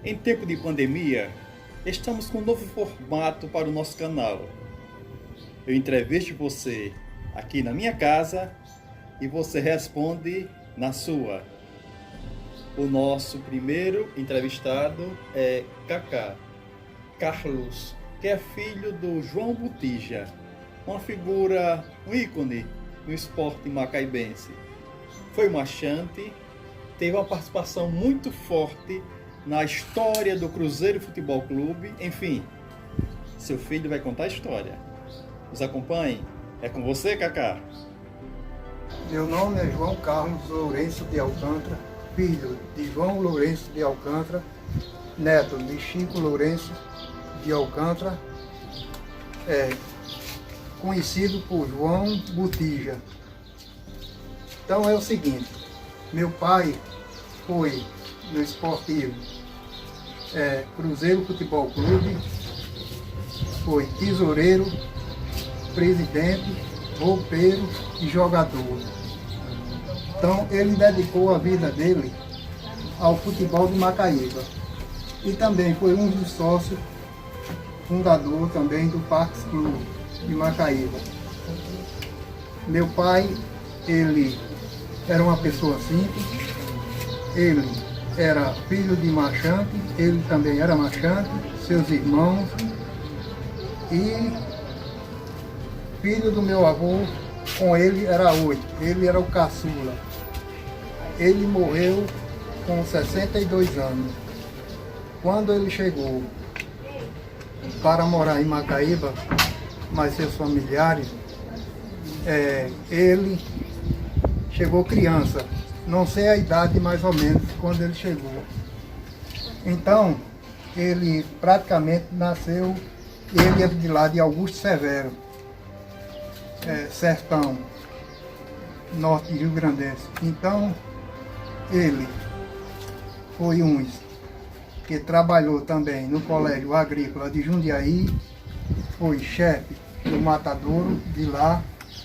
Em tempo de pandemia, estamos com um novo formato para o nosso canal. Eu entrevisto você aqui na minha casa e você responde na sua. O nosso primeiro entrevistado é Kaká Carlos, que é filho do João Botija, uma figura, um ícone no esporte macaibense. Foi marchante, teve uma participação muito forte na história do Cruzeiro Futebol Clube. Enfim, seu filho vai contar a história. Nos acompanhe. É com você, Kaká. Meu nome é João Carlos Lourenço de Alcântara, filho de João Lourenço de Alcântara, neto de Chico Lourenço de Alcântara, conhecido por João Botija. Então é o seguinte, meu pai foi no esportivo Cruzeiro Futebol Clube, foi tesoureiro, presidente, roupeiro e jogador. Então ele dedicou a vida dele ao futebol de Macaíba e também foi um dos sócios fundador também do Parques Clube de Macaíba. Meu pai, ele era uma pessoa simples, ele era filho de marchante, ele também era marchante, seus irmãos, e filho do meu avô, com ele era 8, ele era o caçula. Ele morreu com 62 anos. Quando ele chegou para morar em Macaíba, mas seus familiares, ele chegou criança, não sei a idade mais ou menos quando ele chegou. Então, ele praticamente nasceu, ele é de lá de Augusto Severo, sertão, norte de Rio Grandense. Então, ele foi um que trabalhou também no Colégio Agrícola de Jundiaí, foi chefe do matadouro de lá,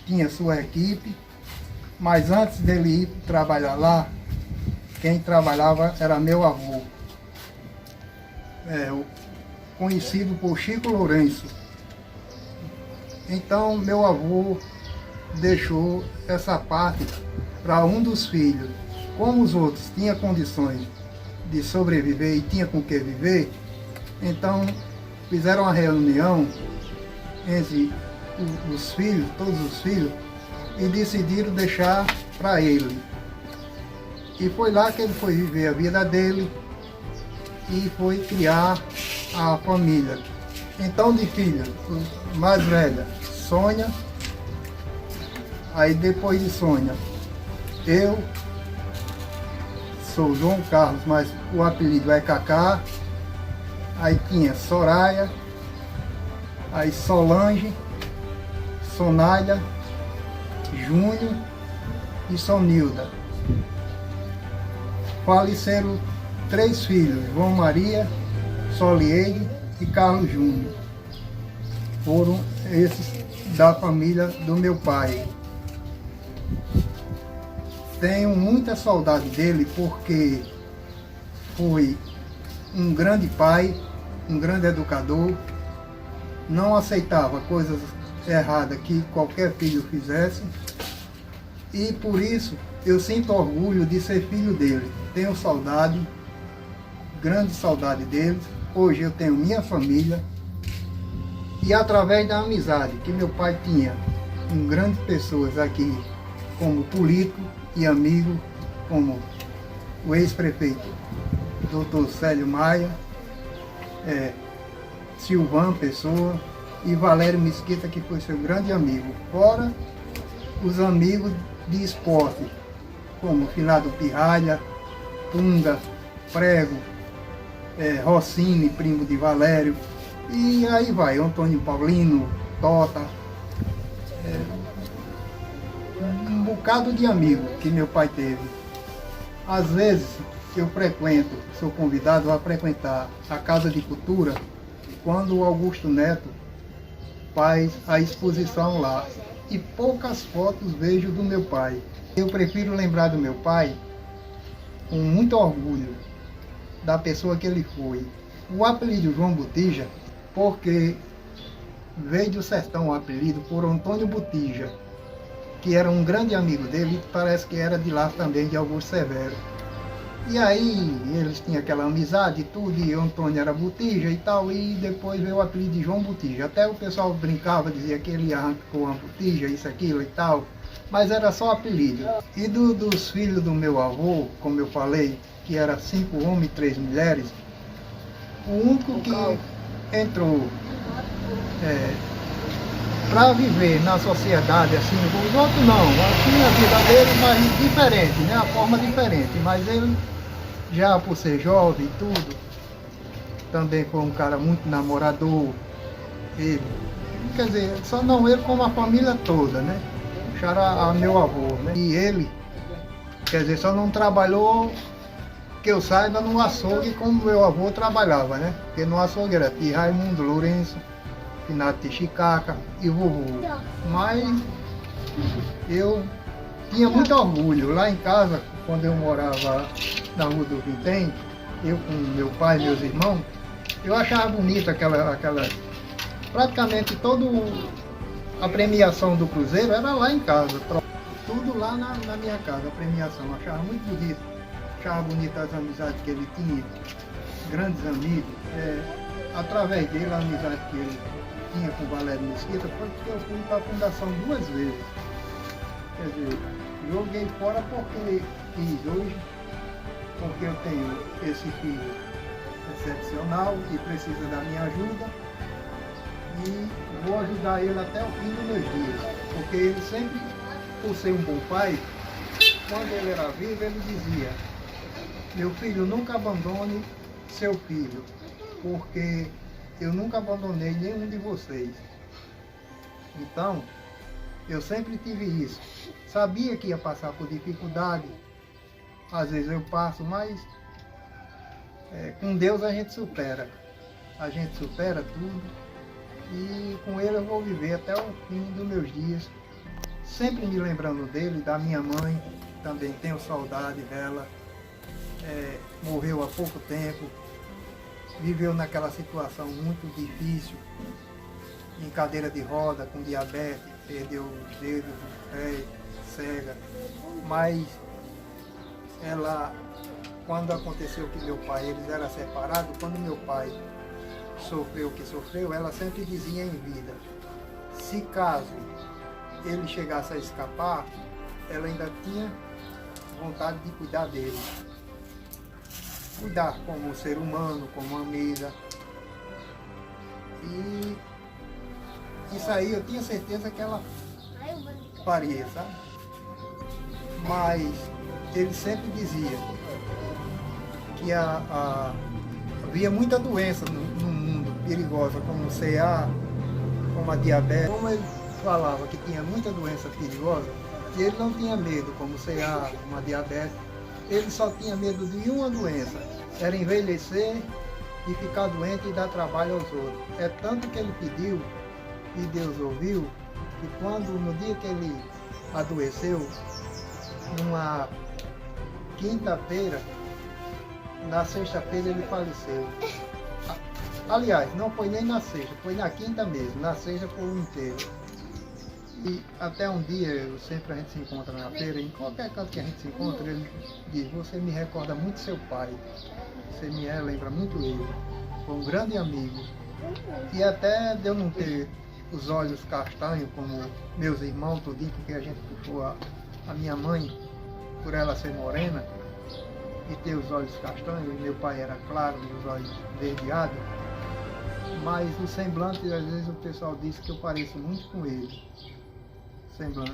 tinha sua equipe, mas antes dele ir trabalhar lá, quem trabalhava era meu avô, conhecido por Chico Lourenço. Então meu avô deixou essa parte para um dos filhos. Como os outros tinham condições de sobreviver e tinha com que viver, então fizeram uma reunião entre os filhos, todos os filhos, e decidiram deixar para ele. E foi lá que ele foi viver a vida dele e foi criar a família. Então de filha, mais velha, Sônia, aí depois de Sônia, eu sou João Carlos, mas o apelido é Kaká, aí tinha Soraya, aí Solange, Sonália, Júnior e Sonilda. Faleceram 3 filhos, João Maria, Solieide e Carlos Júnior. Foram esses da família do meu pai. Tenho muita saudade dele porque foi um grande pai, um grande educador, não aceitava coisas erradas que qualquer filho fizesse, e por isso eu sinto orgulho de ser filho dele. Tenho saudade, grande saudade dele. Hoje eu tenho minha família e através da amizade que meu pai tinha com grandes pessoas aqui, como político e amigo, como o ex-prefeito Dr. Célio Maia, Silvan Pessoa e Valério Mesquita, que foi seu grande amigo, fora os amigos de esporte, como Finado Pirralha, Tunga, Prego, Rossini, primo de Valério, e aí vai, Antônio Paulino, Tota, um bocado de amigo que meu pai teve. Às vezes eu sou convidado a frequentar a Casa de Cultura, quando o Augusto Neto faz a exposição lá, e poucas fotos vejo do meu pai. Eu prefiro lembrar do meu pai com muito orgulho, da pessoa que ele foi. O apelido João Botija, porque veio do sertão o apelido por Antônio Botija, que era um grande amigo dele, e parece que era de lá também, de Augusto Severo. E aí eles tinham aquela amizade e tudo, e o Antônio era Botija e tal, e depois veio o apelido de João Botija. Até o pessoal brincava, dizia que ele arrancou uma botija, isso, aquilo e tal, mas era só apelido. E dos filhos do meu avô, como eu falei, que era 5 homens e 3 mulheres, o único que entrou para viver na sociedade assim, os outros não, tinha a vida dele, mas diferente, né? A forma diferente, mas ele, já por ser jovem e tudo, também foi um cara muito namorador, ele, quer dizer, só não ele, como a família toda, né? Era meu avô, né? E ele, quer dizer, só não trabalhou, que eu saiba, no açougue como meu avô trabalhava, né? Porque no açougue era de Raimundo Lourenço, Finato de Chicaca e vovô. Mas eu tinha muito orgulho. Lá em casa, quando eu morava na Rua do Vintém, eu com meu pai e meus irmãos, eu achava bonita aquela praticamente toda a premiação do Cruzeiro era lá em casa. Tudo lá na minha casa, a premiação. Eu achava muito bonito. Achava bonita as amizades que ele tinha, grandes amigos. Através dele, a amizade que ele tinha com o Valério Mesquita foi porque eu fui para a fundação 2 vezes. Quer dizer, joguei fora porque quis hoje, porque eu tenho esse filho excepcional que precisa da minha ajuda e vou ajudar ele até o fim dos meus dias. Porque ele sempre, por ser um bom pai, quando ele era vivo, ele dizia: meu filho, nunca abandone seu filho, porque eu nunca abandonei nenhum de vocês. Então, eu sempre tive isso. Sabia que ia passar por dificuldade, às vezes eu passo, mas com Deus a gente supera. A gente supera tudo e com Ele eu vou viver até o fim dos meus dias. Sempre me lembrando dele, da minha mãe, também tenho saudade dela. Morreu há pouco tempo, viveu naquela situação muito difícil, em cadeira de roda, com diabetes, perdeu os dedos, os pés, cega. Mas ela, quando aconteceu que meu pai, eles eram separados, quando meu pai sofreu o que sofreu, ela sempre dizia em vida, se caso ele chegasse a escapar, ela ainda tinha vontade de cuidar dele. Cuidar como ser humano, como amiga. E isso aí eu tinha certeza que ela faria, sabe? Mas ele sempre dizia que havia muita doença no mundo, perigosa, como o CA, como a diabetes. Como ele falava que tinha muita doença perigosa, e ele não tinha medo, como o CA, como a diabetes. Ele só tinha medo de uma doença, era envelhecer e ficar doente e dar trabalho aos outros. É tanto que ele pediu, e Deus ouviu, que no dia que ele adoeceu, numa quinta-feira, na sexta-feira ele faleceu. Aliás, não foi nem na sexta, foi na quinta mesmo, na sexta foi o enterro. E até um dia, sempre a gente se encontra na feira, em qualquer canto que a gente se encontra, ele diz: você me recorda muito seu pai, você me lembra muito ele, foi um grande amigo. E até de eu não ter os olhos castanhos, como meus irmãos, tudinho, porque a gente puxou a minha mãe, por ela ser morena, e ter os olhos castanhos, e meu pai era claro, e os olhos verdeados, mas o semblante, às vezes o pessoal diz que eu pareço muito com ele. Semblante.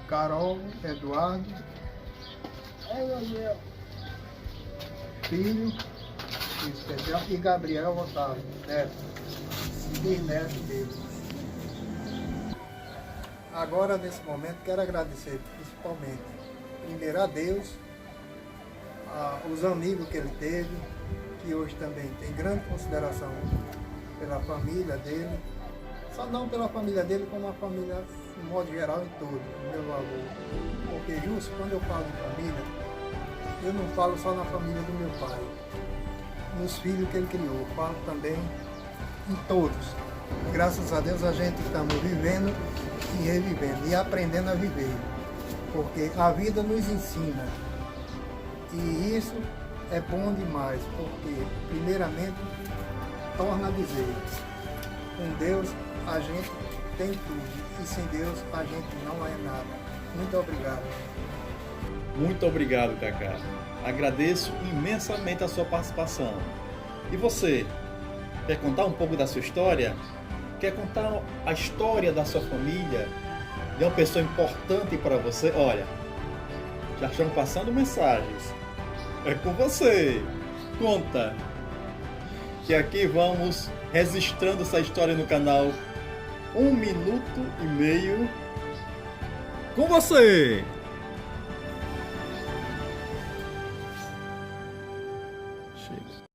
Carol, Eduardo, filho, especial, e Gabriel Otávio, neto, bisneto dele. Agora, nesse momento, quero agradecer principalmente, primeiro a Deus, os amigos que ele teve, que hoje também tem grande consideração pela família dele, só não pela família dele, como a família, de modo geral, em todo, meu avô. Porque justo quando eu falo de família, eu não falo só na família do meu pai. nos filhos que ele criou, falo também em todos. Graças a Deus a gente estamos vivendo e revivendo e aprendendo a viver, porque a vida nos ensina e isso é bom demais, porque primeiramente torna a dizer, com Deus a gente tem tudo e sem Deus a gente não é nada. Muito obrigado. Muito obrigado, Cacá. Agradeço imensamente a sua participação. E você, quer contar um pouco da sua história? Quer contar a história da sua família? De uma pessoa importante para você? Olha, já estão passando mensagens. É com você. Conta. Que aqui vamos registrando essa história no canal 1 minuto e meio com você. Chega.